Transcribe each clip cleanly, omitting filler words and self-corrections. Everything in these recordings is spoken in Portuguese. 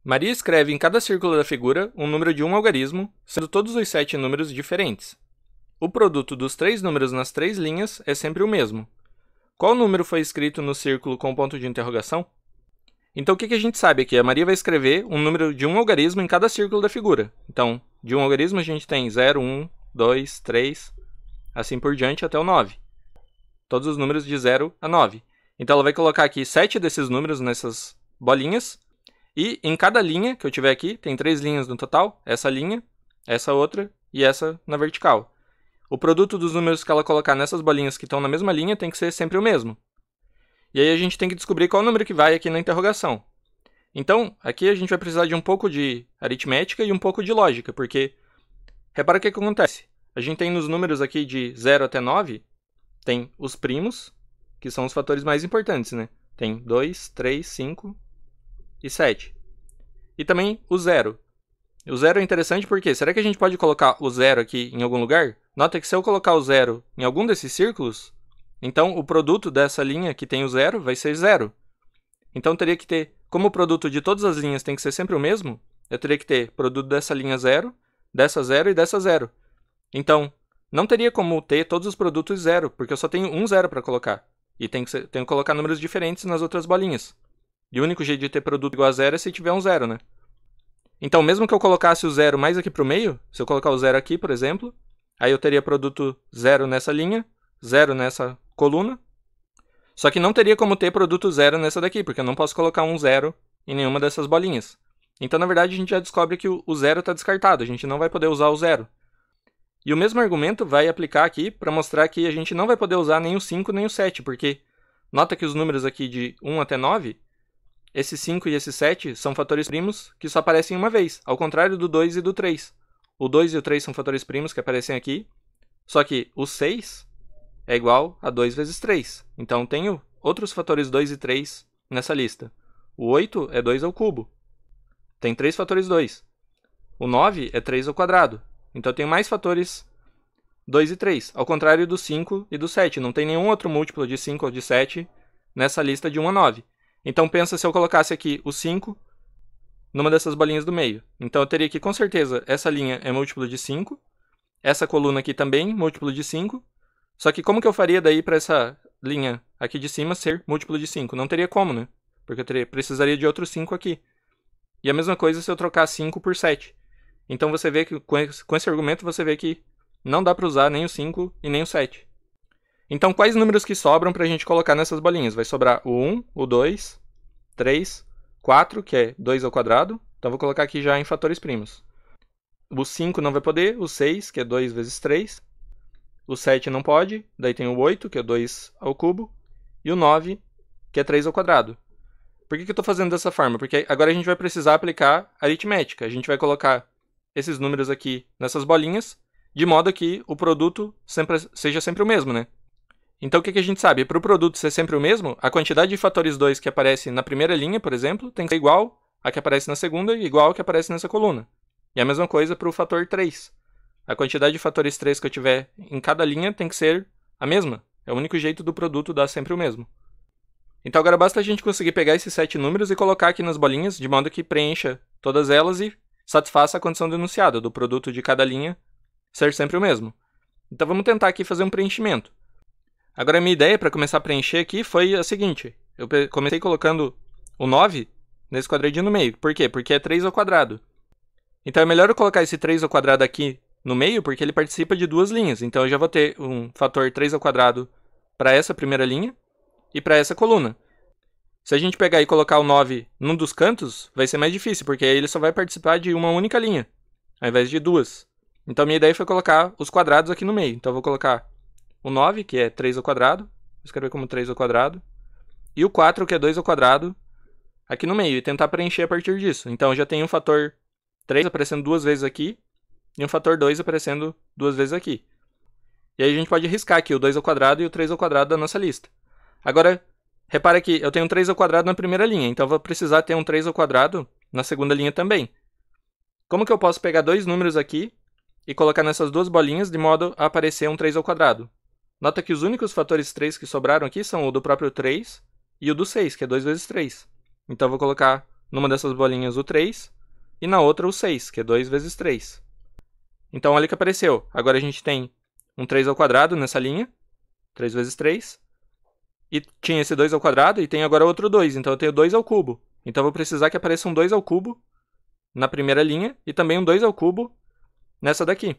Maria escreve em cada círculo da figura um número de um algarismo, sendo todos os 7 números diferentes. O produto dos 3 números nas 3 linhas é sempre o mesmo. Qual número foi escrito no círculo com ponto de interrogação? Então o que a gente sabe aqui? A Maria vai escrever um número de um algarismo em cada círculo da figura. Então, de um algarismo a gente tem 0, 1, 2, 3, assim por diante até o 9. Todos os números de 0 a 9. Então ela vai colocar aqui 7 desses números nessas bolinhas. E em cada linha que eu tiver aqui, tem 3 linhas no total. Essa linha, essa outra e essa na vertical. O produto dos números que ela colocar nessas bolinhas que estão na mesma linha tem que ser sempre o mesmo. E aí a gente tem que descobrir qual número que vai aqui na interrogação. Então, aqui a gente vai precisar de um pouco de aritmética e um pouco de lógica, porque repara o que acontece. A gente tem nos números aqui de 0 até 9, tem os primos, que são os fatores mais importantes, né? Tem 2, 3, 5 e 7. E também o 0. O 0 é interessante porque, será que a gente pode colocar o 0 aqui em algum lugar? Nota que se eu colocar o 0 em algum desses círculos, então o produto dessa linha que tem o 0 vai ser 0. Então teria que ter, como o produto de todas as linhas tem que ser sempre o mesmo, eu teria que ter produto dessa linha 0, dessa 0 e dessa 0. Então, não teria como ter todos os produtos 0, porque eu só tenho um 0 para colocar. E tenho que colocar números diferentes nas outras bolinhas. E o único jeito de ter produto igual a 0 é se tiver um 0, né? Então, mesmo que eu colocasse o 0 mais aqui para o meio, se eu colocar o 0 aqui, por exemplo, aí eu teria produto 0 nessa linha, 0 nessa coluna. Só que não teria como ter produto 0 nessa daqui, porque eu não posso colocar um 0 em nenhuma dessas bolinhas. Então, na verdade, a gente já descobre que o 0 está descartado, a gente não vai poder usar o 0. E o mesmo argumento vai aplicar aqui para mostrar que a gente não vai poder usar nem o 5 nem o 7, porque nota que os números aqui de 1 até 9, esse 5 e esse 7 são fatores primos que só aparecem uma vez, ao contrário do 2 e do 3. O 2 e o 3 são fatores primos que aparecem aqui, só que o 6 é igual a 2 vezes 3. Então tenho outros fatores 2 e 3 nessa lista. O 8 é 2 ao cubo. Tem 3 fatores 2. O 9 é 3 ao quadrado. Então eu tenho mais fatores 2 e 3, ao contrário do 5 e do 7. Não tem nenhum outro múltiplo de 5 ou de 7 nessa lista de 1 a 9. Então pensa se eu colocasse aqui o 5 numa dessas bolinhas do meio. Então eu teria que, com certeza, essa linha é múltiplo de 5. Essa coluna aqui também, múltiplo de 5. Só que como que eu faria daí para essa linha aqui de cima ser múltiplo de 5? Não teria como, né? Porque eu precisaria de outro 5 aqui. E a mesma coisa se eu trocar 5 por 7. Então você vê que com esse argumento você vê que não dá para usar nem o 5 e nem o 7. Então quais números que sobram para a gente colocar nessas bolinhas? Vai sobrar o 1, o 2, 3, 4, que é 2 ao quadrado. Então vou colocar aqui já em fatores primos. O 5 não vai poder, o 6, que é 2 vezes 3. O 7 não pode, daí tem o 8, que é 2 ao cubo. E o 9, que é 3 ao quadrado. Por que eu estou fazendo dessa forma? Porque agora a gente vai precisar aplicar aritmética. A gente vai colocar esses números aqui nessas bolinhas, de modo que o produto seja sempre o mesmo, né? Então o que a gente sabe? Para o produto ser sempre o mesmo, a quantidade de fatores 2 que aparece na primeira linha, por exemplo, tem que ser igual a que aparece na segunda e igual a que aparece nessa coluna. E a mesma coisa para o fator 3. A quantidade de fatores 3 que eu tiver em cada linha tem que ser a mesma. É o único jeito do produto dar sempre o mesmo. Então agora basta a gente conseguir pegar esses 7 números e colocar aqui nas bolinhas, de modo que preencha todas elas e satisfaça a condição do enunciado, do produto de cada linha ser sempre o mesmo. Então vamos tentar aqui fazer um preenchimento. Agora a minha ideia para começar a preencher aqui foi a seguinte. Eu comecei colocando o 9 nesse quadradinho no meio. Por quê? Porque é 3 ao quadrado. Então é melhor eu colocar esse 3 ao quadrado aqui no meio, porque ele participa de duas linhas. Então eu já vou ter um fator 3 ao quadrado para essa primeira linha e para essa coluna. Se a gente pegar e colocar o 9 num dos cantos, vai ser mais difícil, porque aí ele só vai participar de uma única linha, ao invés de duas. Então minha ideia foi colocar os quadrados aqui no meio. Então eu vou colocar o 9, que é 3 ao quadrado, vou escrever como 3 ao quadrado, e o 4, que é 2 ao quadrado, aqui no meio, e tentar preencher a partir disso. Então eu já tenho um fator 3 aparecendo duas vezes aqui, e um fator 2 aparecendo duas vezes aqui. E aí a gente pode riscar aqui o 2 ao quadrado e o 3 ao quadrado da nossa lista. Agora, repara que eu tenho um 3 ao quadrado na primeira linha, então eu vou precisar ter um 3 ao quadrado na segunda linha também. Como que eu posso pegar dois números aqui e colocar nessas duas bolinhas de modo a aparecer um 3 ao quadrado? Nota que os únicos fatores 3 que sobraram aqui são o do próprio 3 e o do 6, que é 2 vezes 3. Então eu vou colocar numa dessas bolinhas o 3 e na outra o 6, que é 2 vezes 3. Então, olha o que apareceu. Agora a gente tem um 3 ao quadrado nessa linha, 3 vezes 3, e tinha esse 2 ao quadrado e tem agora outro 2, então eu tenho 2 ao cubo. Então, eu vou precisar que apareça um 2 ao cubo na primeira linha e também um 2 ao cubo nessa daqui.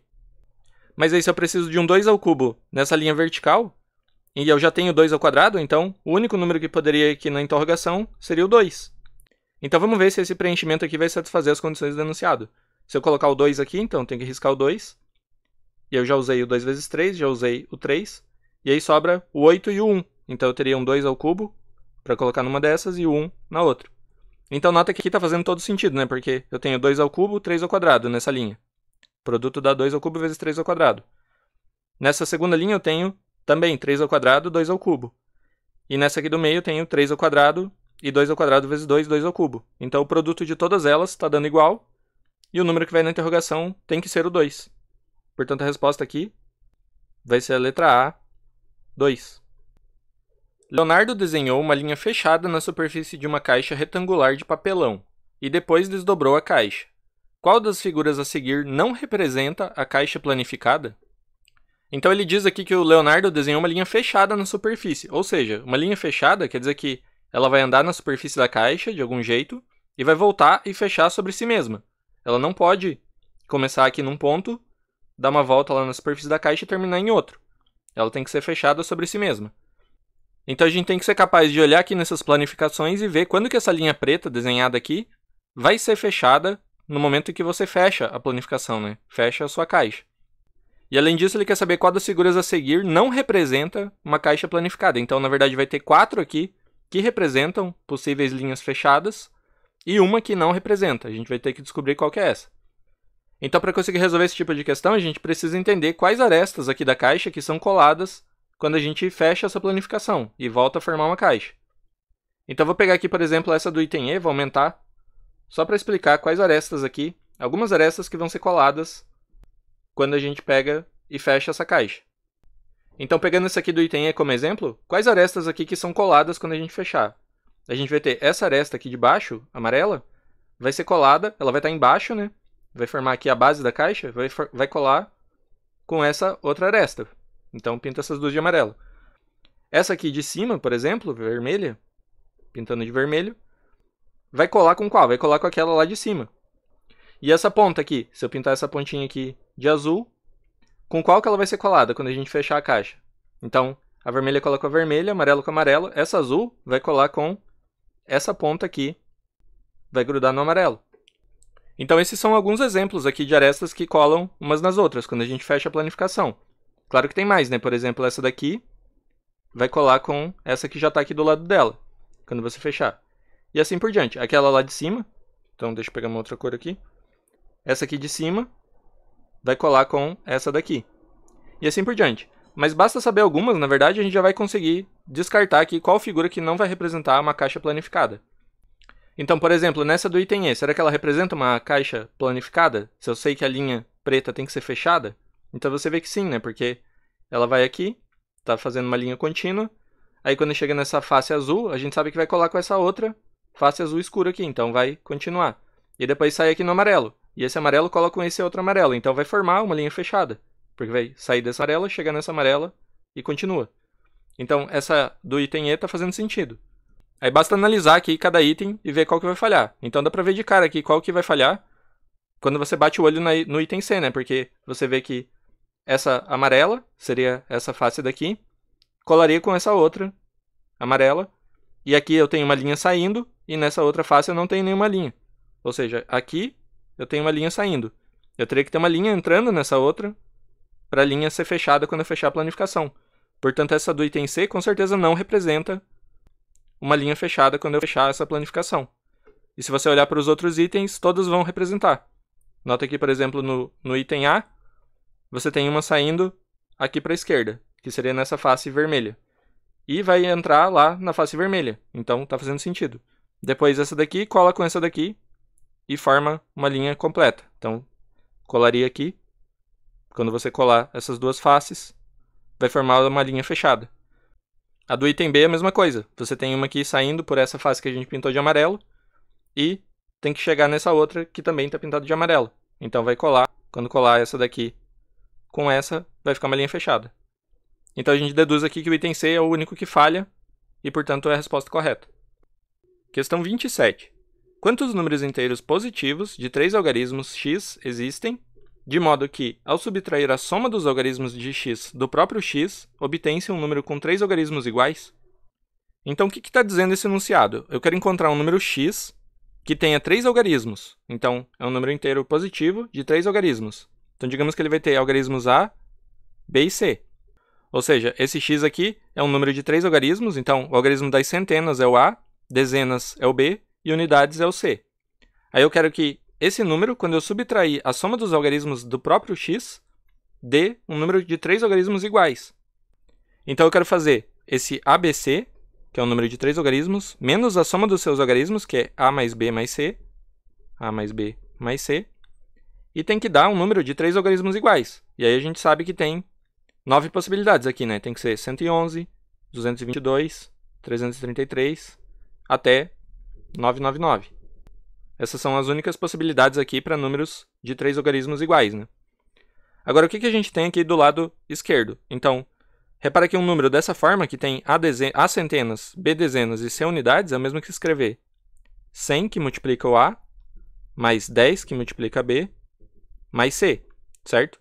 Mas aí, se eu preciso de um 2 ao cubo nessa linha vertical, e eu já tenho 2 ao quadrado, então o único número que poderia ir aqui na interrogação seria o 2. Então vamos ver se esse preenchimento aqui vai satisfazer as condições do enunciado. Se eu colocar o 2 aqui, então tem que riscar o 2. E eu já usei o 2 vezes 3, já usei o 3. E aí sobra o 8 e o 1. Então eu teria um 2 ao cubo para colocar numa dessas e o 1 na outra. Então nota que aqui está fazendo todo sentido, né? Porque eu tenho 2 ao cubo, 3 ao quadrado nessa linha. O produto dá 2 ao cubo vezes 3 ao quadrado. Nessa segunda linha eu tenho também 3 ao quadrado, 2 ao cubo. E nessa aqui do meio eu tenho 3 ao quadrado e 2 ao quadrado vezes 2, 2 ao cubo. Então o produto de todas elas está dando igual. E o número que vai na interrogação tem que ser o 2. Portanto, a resposta aqui vai ser a letra A, 2. Leonardo desenhou uma linha fechada na superfície de uma caixa retangular de papelão e depois desdobrou a caixa. Qual das figuras a seguir não representa a caixa planificada? Então ele diz aqui que o Leonardo desenhou uma linha fechada na superfície. Ou seja, uma linha fechada quer dizer que ela vai andar na superfície da caixa de algum jeito e vai voltar e fechar sobre si mesma. Ela não pode começar aqui num ponto, dar uma volta lá na superfície da caixa e terminar em outro. Ela tem que ser fechada sobre si mesma. Então a gente tem que ser capaz de olhar aqui nessas planificações e ver quando que essa linha preta desenhada aqui vai ser fechada no momento em que você fecha a planificação, né? Fecha a sua caixa. E além disso, ele quer saber qual das figuras a seguir não representa uma caixa planificada. Então, na verdade, vai ter 4 aqui que representam possíveis linhas fechadas e uma que não representa. A gente vai ter que descobrir qual que é essa. Então, para conseguir resolver esse tipo de questão, a gente precisa entender quais arestas aqui da caixa que são coladas quando a gente fecha essa planificação e volta a formar uma caixa. Então, eu vou pegar aqui, por exemplo, essa do item E, vou aumentar, só para explicar quais arestas aqui, algumas arestas que vão ser coladas quando a gente pega e fecha essa caixa. Então, pegando esse aqui do item E como exemplo, quais arestas aqui que são coladas quando a gente fechar? A gente vai ter essa aresta aqui de baixo, amarela, vai ser colada, ela vai estar embaixo, né? Vai formar aqui a base da caixa, vai colar com essa outra aresta. Então, pinta essas duas de amarelo. Essa aqui de cima, por exemplo, vermelha, pintando de vermelho, vai colar com qual? Vai colar com aquela lá de cima. E essa ponta aqui, se eu pintar essa pontinha aqui de azul, com qual que ela vai ser colada quando a gente fechar a caixa? Então, a vermelha cola com a vermelha, amarelo com amarelo, essa azul vai colar com essa ponta aqui, vai grudar no amarelo. Então, esses são alguns exemplos aqui de arestas que colam umas nas outras, quando a gente fecha a planificação. Claro que tem mais, né? Por exemplo, essa daqui vai colar com essa que já está aqui do lado dela, quando você fechar. E assim por diante. Aquela lá de cima, então deixa eu pegar uma outra cor aqui. Essa aqui de cima vai colar com essa daqui. E assim por diante. Mas basta saber algumas, na verdade, a gente já vai conseguir descartar aqui qual figura que não vai representar uma caixa planificada. Então, por exemplo, nessa do item E, será que ela representa uma caixa planificada? Se eu sei que a linha preta tem que ser fechada? Então você vê que sim, né? Porque ela vai aqui, tá fazendo uma linha contínua. Aí quando chega nessa face azul, a gente sabe que vai colar com essa outra face azul escura aqui. Então vai continuar. E depois sai aqui no amarelo. E esse amarelo cola com esse outro amarelo. Então vai formar uma linha fechada. Porque vai sair dessa amarela, chegar nessa amarela e continua. Então essa do item E está fazendo sentido. Aí basta analisar aqui cada item e ver qual que vai falhar. Então dá para ver de cara aqui qual que vai falhar quando você bate o olho no item C, né? Porque você vê que essa amarela seria essa face daqui, colaria com essa outra amarela. E aqui eu tenho uma linha saindo e nessa outra face eu não tenho nenhuma linha. Ou seja, aqui eu tenho uma linha saindo. Eu teria que ter uma linha entrando nessa outra para a linha ser fechada quando eu fechar a planificação. Portanto, essa do item C com certeza não representa uma linha fechada quando eu fechar essa planificação. E se você olhar para os outros itens, todos vão representar. Nota aqui, por exemplo, no item A, você tem uma saindo aqui para a esquerda, que seria nessa face vermelha. E vai entrar lá na face vermelha. Então, está fazendo sentido. Depois essa daqui cola com essa daqui e forma uma linha completa. Então, colaria aqui. Quando você colar essas duas faces, vai formar uma linha fechada. A do item B é a mesma coisa. Você tem uma aqui saindo por essa face que a gente pintou de amarelo. e tem que chegar nessa outra que também está pintada de amarelo. Então vai colar, quando colar essa daqui com essa, vai ficar uma linha fechada. Então a gente deduz aqui que o item C é o único que falha e, portanto, é a resposta correta. Questão 27. Quantos números inteiros positivos de 3 algarismos x existem, de modo que, ao subtrair a soma dos algarismos de x do próprio x, obtém-se um número com 3 algarismos iguais? Então, o que está dizendo esse enunciado? Eu quero encontrar um número x que tenha 3 algarismos. Então, é um número inteiro positivo de 3 algarismos. Então, digamos que ele vai ter algarismos A, B e C. Ou seja, esse x aqui é um número de 3 algarismos, então o algarismo das centenas é o A, dezenas é o B e unidades é o C. Aí eu quero que esse número, quando eu subtrair a soma dos algarismos do próprio x, dê um número de 3 algarismos iguais. Então eu quero fazer esse ABC, que é um número de 3 algarismos, menos a soma dos seus algarismos, que é A mais B mais C, A mais B mais C, e tem que dar um número de 3 algarismos iguais. E aí a gente sabe que tem 9 possibilidades aqui, né? Tem que ser 111, 222, 333, até 999. Essas são as únicas possibilidades aqui para números de 3 algarismos iguais, né? Agora, o que a gente tem aqui do lado esquerdo? Então, repara que um número dessa forma, que tem A centenas, B dezenas e C unidades, é o mesmo que escrever 100, que multiplica o A, mais 10, que multiplica B, mais C, certo?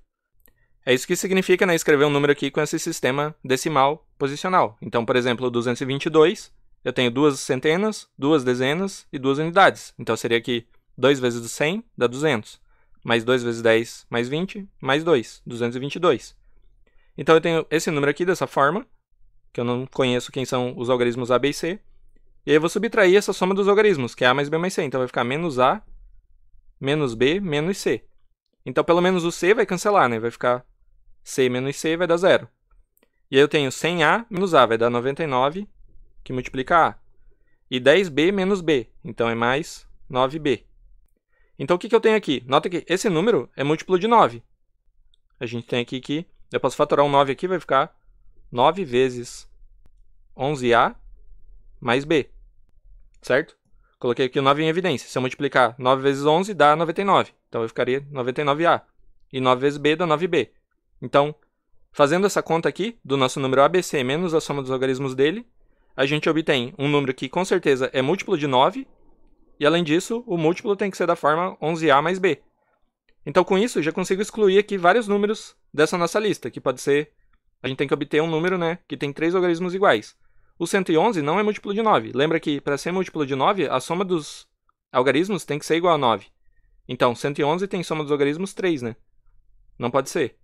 É isso que significa, né, escrever um número aqui com esse sistema decimal posicional. Então, por exemplo, 222, eu tenho 2 centenas, 2 dezenas e 2 unidades. Então, seria aqui 2 vezes 100 dá 200, mais 2 vezes 10 mais 20, mais 2, 222. Então, eu tenho esse número aqui dessa forma, que eu não conheço quem são os algarismos A, B e C. E aí eu vou subtrair essa soma dos algarismos, que é A mais B mais C. Então, vai ficar menos A, menos B, menos C. Então, pelo menos o C vai cancelar, né? Vai ficar C menos C vai dar 0. E aí eu tenho 100A menos A, vai dar 99, que multiplica A. E 10B menos B, então é mais 9B. Então, o que eu tenho aqui? Nota que esse número é múltiplo de 9. A gente tem aqui que eu posso fatorar um 9 aqui, vai ficar 9 vezes 11A mais B, certo? Coloquei aqui o 9 em evidência. Se eu multiplicar 9 vezes 11, dá 99. Então, eu ficaria 99A. E 9 vezes B dá 9B. Então, fazendo essa conta aqui, do nosso número ABC menos a soma dos algarismos dele, a gente obtém um número que, com certeza, é múltiplo de 9. E, além disso, o múltiplo tem que ser da forma 11A mais B. Então, com isso, já consigo excluir aqui vários números dessa nossa lista, que pode ser... A gente tem que obter um número, né, que tem 3 algarismos iguais. O 111 não é múltiplo de 9. Lembra que, para ser múltiplo de 9, a soma dos algarismos tem que ser igual a 9. Então, 111 tem soma dos algarismos 3, né? Não pode ser.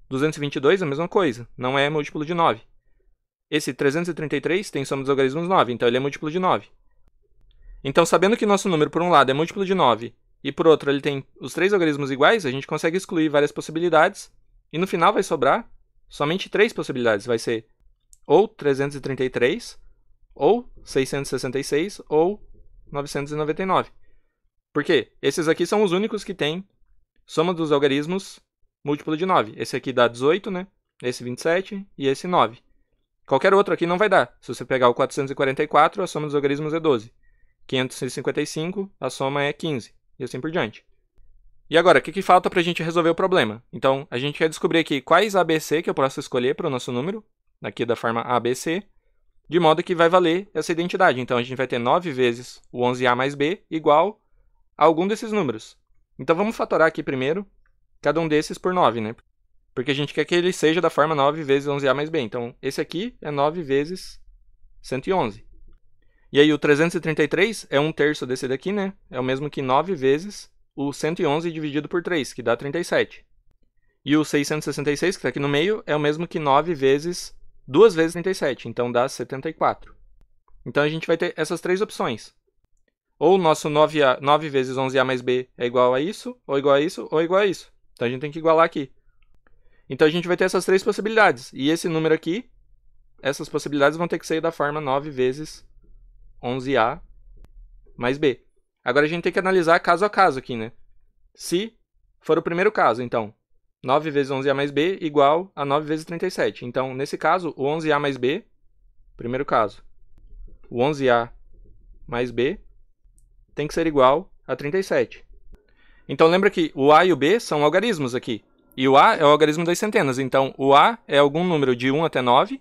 222 é a mesma coisa, não é múltiplo de 9. Esse 333 tem soma dos algarismos 9, então ele é múltiplo de 9. Então, sabendo que nosso número, por um lado, é múltiplo de 9, e por outro, ele tem os 3 algarismos iguais, a gente consegue excluir várias possibilidades, e no final vai sobrar somente 3 possibilidades. Vai ser ou 333, ou 666, ou 999. Por quê? Esses aqui são os únicos que têm soma dos algarismos múltiplo de 9. Esse aqui dá 18, né? Esse 27 e esse 9. Qualquer outro aqui não vai dar. Se você pegar o 444, a soma dos algarismos é 12. 555, a soma é 15. E assim por diante. E agora, o que falta para a gente resolver o problema? Então, a gente quer descobrir aqui quais ABC que eu posso escolher para o nosso número, aqui da forma ABC, de modo que vai valer essa identidade. Então, a gente vai ter 9 vezes o 11A mais B igual a algum desses números. Então, vamos fatorar aqui primeiro cada um desses por 9, né? Porque a gente quer que ele seja da forma 9 vezes 11A mais B. Então, esse aqui é 9 vezes 111. E aí, o 333 é 1/3 desse daqui, né? É o mesmo que 9 vezes o 111 dividido por 3, que dá 37. E o 666, que está aqui no meio, é o mesmo que 9 vezes 2 vezes 37, então dá 74. Então, a gente vai ter essas três opções. Ou o nosso 9 vezes 11A mais B é igual a isso, ou igual a isso, ou igual a isso. Então, a gente tem que igualar aqui. Então, a gente vai ter essas três possibilidades. E esse número aqui, essas possibilidades vão ter que ser da forma 9 vezes 11A mais B. Agora, a gente tem que analisar caso a caso aqui, né? Se for o primeiro caso, então, 9 vezes 11A mais B igual a 9 vezes 37. Então, nesse caso, o 11A mais B, primeiro caso, o 11A mais B tem que ser igual a 37. Então lembra que o A e o B são algarismos aqui. E o A é o algarismo das centenas. Então o A é algum número de 1 até 9.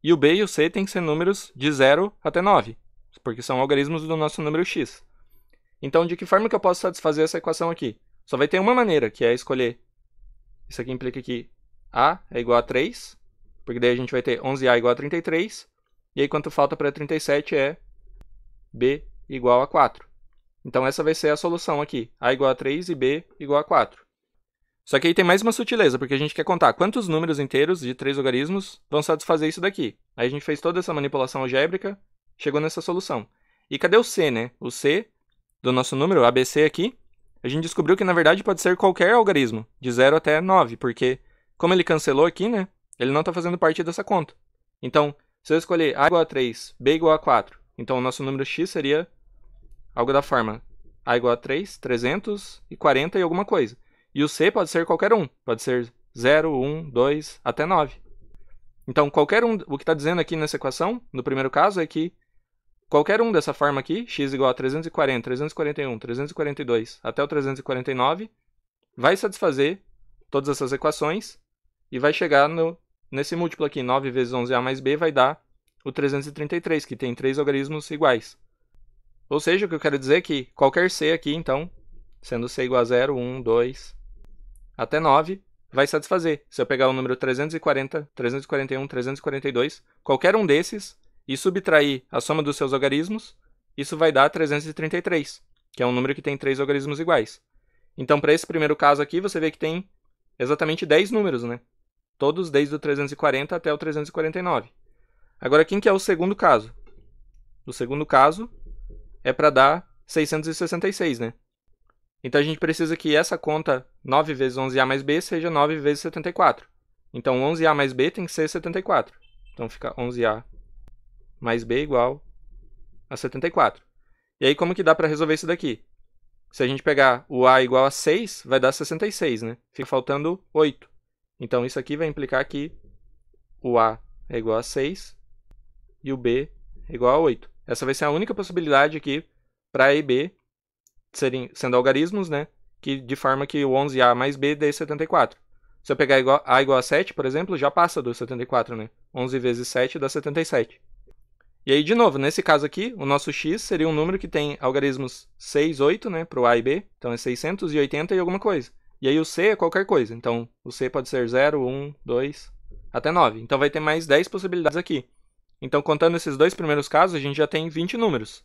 E o B e o C tem que ser números de 0 até 9. Porque são algarismos do nosso número x. Então de que forma que eu posso satisfazer essa equação aqui? Só vai ter uma maneira, que é escolher. Isso aqui implica que A é igual a 3. Porque daí a gente vai ter 11A igual a 33. E aí quanto falta para 37 é B igual a 4. Então essa vai ser a solução aqui. A igual a 3 e B igual a 4. Só que aí tem mais uma sutileza, porque a gente quer contar quantos números inteiros de 3 logaritmos vão satisfazer isso daqui. Aí a gente fez toda essa manipulação algébrica, chegou nessa solução. E cadê o C, né? O C do nosso número, ABC aqui, a gente descobriu que na verdade pode ser qualquer algarismo, de 0 até 9, porque como ele cancelou aqui, né? Ele não está fazendo parte dessa conta. Então, se eu escolher A igual a 3, B igual a 4, então o nosso número x seria algo da forma A igual a 3, 340 e alguma coisa. E o C pode ser qualquer um. Pode ser 0, 1, 2, até 9. Então, qualquer um, o que está dizendo aqui nessa equação, no primeiro caso, é que qualquer um dessa forma aqui, x igual a 340, 341, 342, até o 349, vai satisfazer todas essas equações e vai chegar nesse múltiplo aqui, 9 vezes 11A mais B, vai dar o 333, que tem 3 algarismos iguais. Ou seja, o que eu quero dizer é que qualquer C aqui, então, sendo C igual a 0, 1, 2, até 9, vai satisfazer. Se eu pegar o número 340, 341, 342, qualquer um desses, e subtrair a soma dos seus algarismos, isso vai dar 333, que é um número que tem 3 algarismos iguais. Então, para esse primeiro caso aqui, você vê que tem exatamente 10 números, né? Todos desde o 340 até o 349. Agora, quem que é o segundo caso? O segundo caso é para dar 666, né? Então, a gente precisa que essa conta 9 vezes 11A mais B seja 9 vezes 74. Então, 11A mais B tem que ser 74. Então, fica 11A mais B igual a 74. E aí, como que dá para resolver isso daqui? Se a gente pegar o A igual a 6, vai dar 66, né? Fica faltando 8. Então, isso aqui vai implicar que o A é igual a 6 e o B é igual a 8. Essa vai ser a única possibilidade aqui para A e B sendo algarismos, né? Que, de forma que o 11A mais B dê 74. Se eu pegar A igual a 7, por exemplo, já passa do 74, né? 11 vezes 7 dá 77. E aí, de novo, nesse caso aqui, o nosso x seria um número que tem algarismos 6, 8, né? Para o A e B. Então, é 680 e alguma coisa. E aí, o C é qualquer coisa. Então, o C pode ser 0, 1, 2, até 9. Então, vai ter mais 10 possibilidades aqui. Então, contando esses dois primeiros casos, a gente já tem 20 números.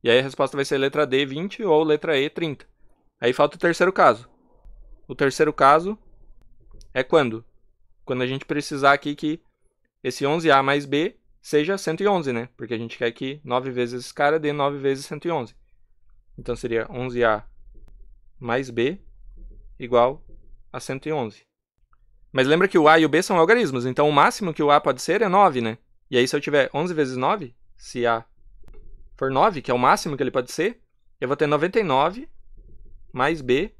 E aí a resposta vai ser letra D, 20, ou letra E, 30. Aí falta o terceiro caso. O terceiro caso é quando? Quando a gente precisar aqui que esse 11A mais B seja 111, né? Porque a gente quer que 9 vezes esse cara dê 9 vezes 111. Então seria 11A mais B igual a 111. Mas lembra que o A e o B são algarismos, então o máximo que o A pode ser é 9, né? E aí se eu tiver 11 vezes 9, se A for 9, que é o máximo que ele pode ser, eu vou ter 99 mais B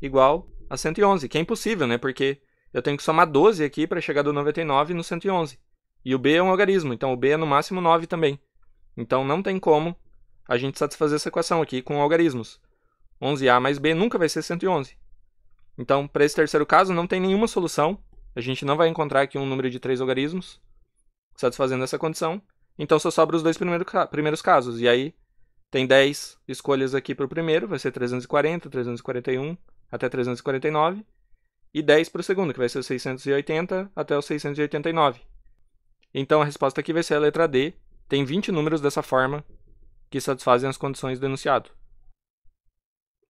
igual a 111, que é impossível, né? Porque eu tenho que somar 12 aqui para chegar do 99 no 111. E o B é um algarismo, então o B é no máximo 9 também. Então não tem como a gente satisfazer essa equação aqui com algarismos. 11A mais B nunca vai ser 111. Então, para esse terceiro caso, não tem nenhuma solução. A gente não vai encontrar aqui um número de 3 algarismos satisfazendo essa condição. Então, só sobra os dois primeiros casos. E aí, tem 10 escolhas aqui para o primeiro, vai ser 340, 341 até 349. E 10 para o segundo, que vai ser 680 até o 689. Então, a resposta aqui vai ser a letra D. Tem 20 números dessa forma que satisfazem as condições do enunciado.